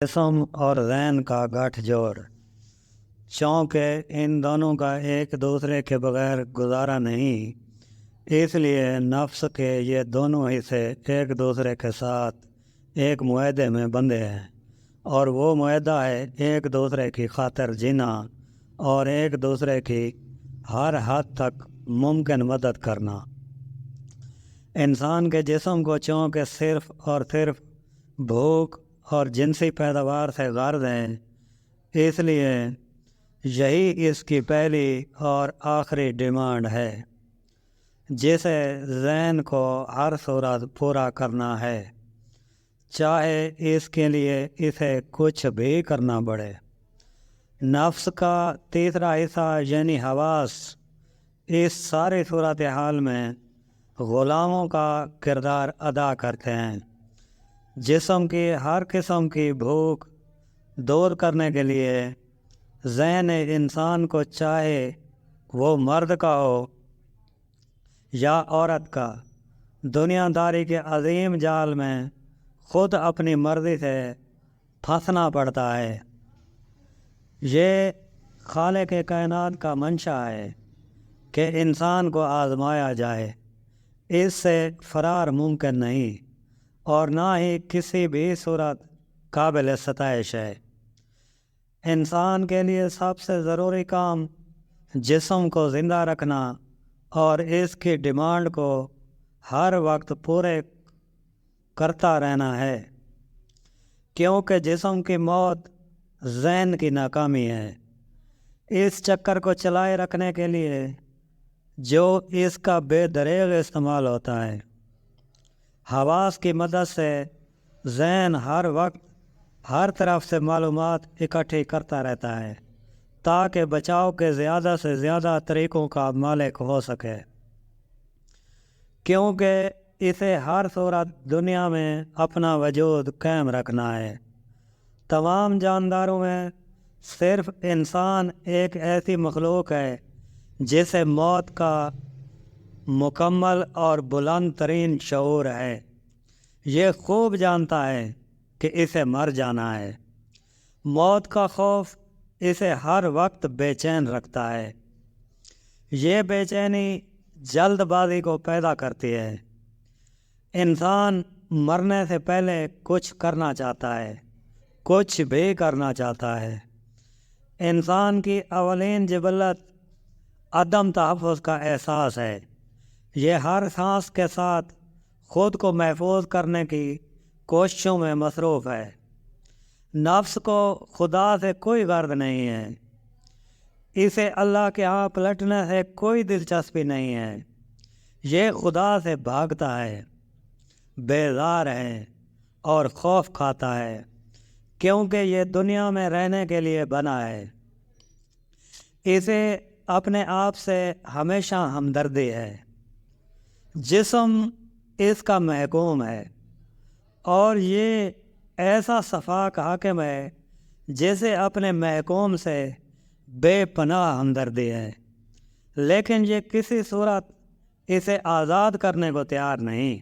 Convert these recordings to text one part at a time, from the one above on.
جسم اور ذہن کا گٹھ جوڑ، چونکہ ان دونوں کا ایک دوسرے کے بغیر گزارا نہیں، اس لیے نفس کے یہ دونوں حصے ایک دوسرے کے ساتھ ایک معاہدے میں بندھے ہیں، اور وہ معاہدہ ہے ایک دوسرے کی خاطر جینا اور ایک دوسرے کی ہر حد تک ممکن مدد کرنا۔ انسان کے جسم کو چونکہ صرف اور صرف بھوک اور جنسی پیداوار سے غرض ہے، اس لیے یہی اس کی پہلی اور آخری ڈیمانڈ ہے، جسے ذہن کو ہر صورت پورا کرنا ہے، چاہے اس کے لیے اسے کچھ بھی کرنا پڑے۔ نفس کا تیسرا حصہ یعنی حواس اس ساری صورتحال میں غلاموں کا کردار ادا کرتے ہیں۔ جسم کی ہر قسم کی بھوک دور کرنے کے لیے ذہن انسان کو، چاہے وہ مرد کا ہو یا عورت کا، دنیا داری کے عظیم جال میں خود اپنی مرضی سے پھنسنا پڑتا ہے۔ یہ خالق کائنات کا منشا ہے کہ انسان کو آزمایا جائے، اس سے فرار ممکن نہیں اور نہ ہی کسی بھی صورت قابل ستائش ہے۔ انسان کے لیے سب سے ضروری کام جسم کو زندہ رکھنا اور اس کی ڈیمانڈ کو ہر وقت پورے کرتا رہنا ہے، کیونکہ جسم کی موت ذہن کی ناکامی ہے۔ اس چکر کو چلائے رکھنے کے لیے جو اس کا بے دریغ استعمال ہوتا ہے، حواس کی مدد سے ذہن ہر وقت ہر طرف سے معلومات اکٹھی کرتا رہتا ہے تاکہ بچاؤ کے زیادہ سے زیادہ طریقوں کا مالک ہو سکے، کیونکہ اسے ہر صورت دنیا میں اپنا وجود قائم رکھنا ہے۔ تمام جانداروں میں صرف انسان ایک ایسی مخلوق ہے جسے موت کا مکمل اور بلند ترین شعور ہے۔ یہ خوب جانتا ہے کہ اسے مر جانا ہے۔ موت کا خوف اسے ہر وقت بے چین رکھتا ہے۔ یہ بے چینی جلد بازی کو پیدا کرتی ہے۔ انسان مرنے سے پہلے کچھ کرنا چاہتا ہے، کچھ بھی کرنا چاہتا ہے۔ انسان کی اولین جبلت عدم تحفظ کا احساس ہے۔ یہ ہر سانس کے ساتھ خود کو محفوظ کرنے کی کوششوں میں مصروف ہے۔ نفس کو خدا سے کوئی غرض نہیں ہے، اسے اللہ کے ہاں پلٹنے سے کوئی دلچسپی نہیں ہے۔ یہ خدا سے بھاگتا ہے، بیزار ہے اور خوف کھاتا ہے، کیونکہ یہ دنیا میں رہنے کے لیے بنا ہے۔ اسے اپنے آپ سے ہمیشہ ہمدردی ہے۔ جسم اس کا محکوم ہے اور یہ ایسا صفاق حاکم ہے جسے اپنے محکوم سے بے پناہ ہمدردی ہے، لیکن یہ کسی صورت اسے آزاد کرنے کو تیار نہیں۔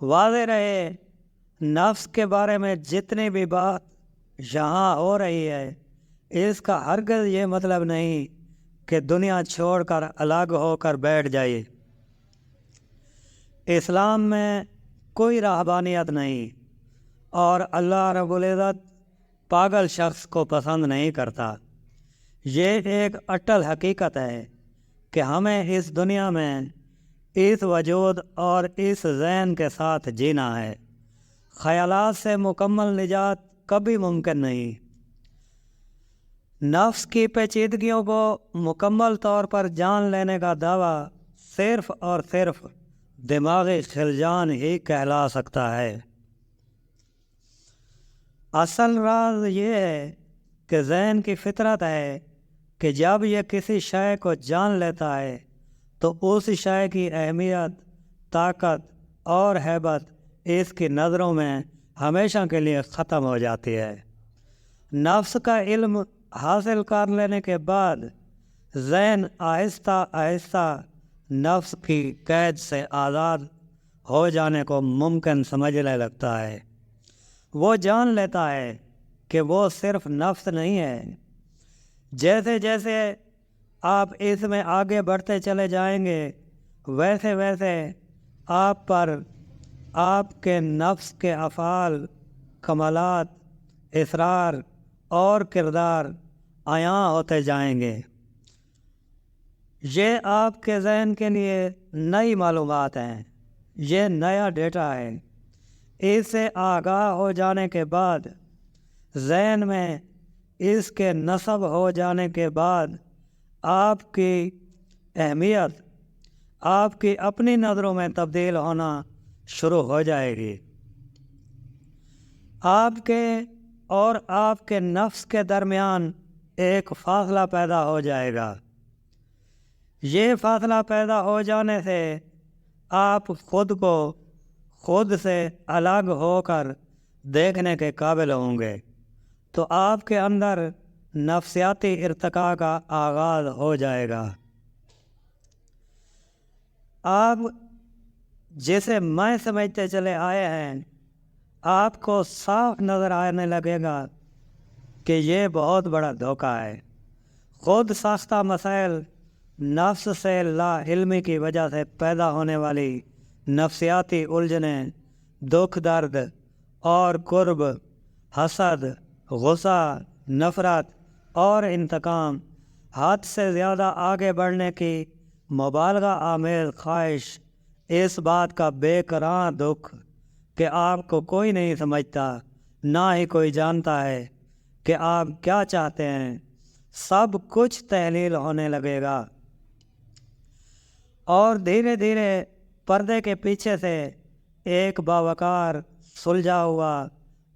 واضح رہے، نفس کے بارے میں جتنی بھی بات یہاں ہو رہی ہے، اس کا ہرگز یہ مطلب نہیں کہ دنیا چھوڑ کر الگ ہو کر بیٹھ جائے۔ اسلام میں کوئی رہبانیت نہیں، اور اللہ رب العزت پاگل شخص کو پسند نہیں کرتا۔ یہ ایک اٹل حقیقت ہے کہ ہمیں اس دنیا میں اس وجود اور اس ذہن کے ساتھ جینا ہے۔ خیالات سے مکمل نجات کبھی ممکن نہیں۔ نفس کی پیچیدگیوں کو مکمل طور پر جان لینے کا دعویٰ صرف اور صرف دماغی خلجان ہی کہلا سکتا ہے۔ اصل راز یہ ہے کہ ذہن کی فطرت ہے کہ جب یہ کسی شے کو جان لیتا ہے تو اس شے کی اہمیت، طاقت اور ہیبت اس کی نظروں میں ہمیشہ کے لیے ختم ہو جاتی ہے۔ نفس کا علم حاصل کر لینے کے بعد ذہن آہستہ آہستہ نفس کی قید سے آزاد ہو جانے کو ممکن سمجھنے لگتا ہے۔ وہ جان لیتا ہے کہ وہ صرف نفس نہیں ہے۔ جیسے جیسے آپ اس میں آگے بڑھتے چلے جائیں گے ویسے ویسے آپ پر آپ کے نفس کے افعال، کمالات، اسرار اور کردار عیاں ہوتے جائیں گے۔ یہ آپ کے ذہن کے لیے نئی معلومات ہیں، یہ نیا ڈیٹا ہے۔ اس سے آگاہ ہو جانے کے بعد، ذہن میں اس کے نصب ہو جانے کے بعد، آپ کی اہمیت آپ کی اپنی نظروں میں تبدیل ہونا شروع ہو جائے گی۔ آپ کے اور آپ کے نفس کے درمیان ایک فاصلہ پیدا ہو جائے گا۔ یہ فاصلہ پیدا ہو جانے سے آپ خود کو خود سے الگ ہو کر دیکھنے کے قابل ہوں گے، تو آپ کے اندر نفسیاتی ارتقاء کا آغاز ہو جائے گا۔ آپ جسے میں سمجھتے چلے آئے ہیں، آپ کو صاف نظر آنے لگے گا کہ یہ بہت بڑا دھوکہ ہے۔ خود ساختہ مسائل، نفس سے لا علمی کی وجہ سے پیدا ہونے والی نفسیاتی الجھنیں، دکھ درد اور قرب، حسد، غصہ، نفرت اور انتقام، حد سے زیادہ آگے بڑھنے کی مبالغہ آمیز خواہش، اس بات کا بے کراں دکھ کہ آپ کو کوئی نہیں سمجھتا، نہ ہی کوئی جانتا ہے کہ آپ کیا چاہتے ہیں، سب کچھ تحلیل ہونے لگے گا، اور دھیرے دھیرے پردے کے پیچھے سے ایک باوقار، سلجھا ہوا،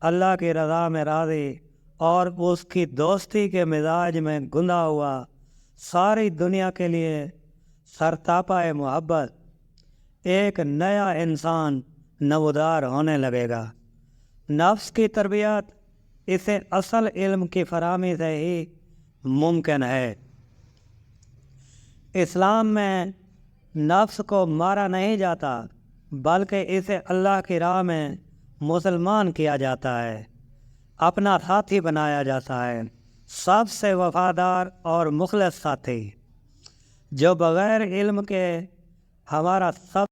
اللہ کی رضا میں راضی اور اس کی دوستی کے مزاج میں گندا ہوا، ساری دنیا کے لیے سرتاپا محبت ایک نیا انسان نمودار ہونے لگے گا۔ نفس کی تربیت اسے اصل علم کی فراہمی سے ہی ممکن ہے۔ اسلام میں نفس کو مارا نہیں جاتا، بلکہ اسے اللہ کی راہ میں مسلمان کیا جاتا ہے، اپنا ساتھی بنایا جاتا ہے، سب سے وفادار اور مخلص ساتھی، جو بغیر علم کے ہمارا سب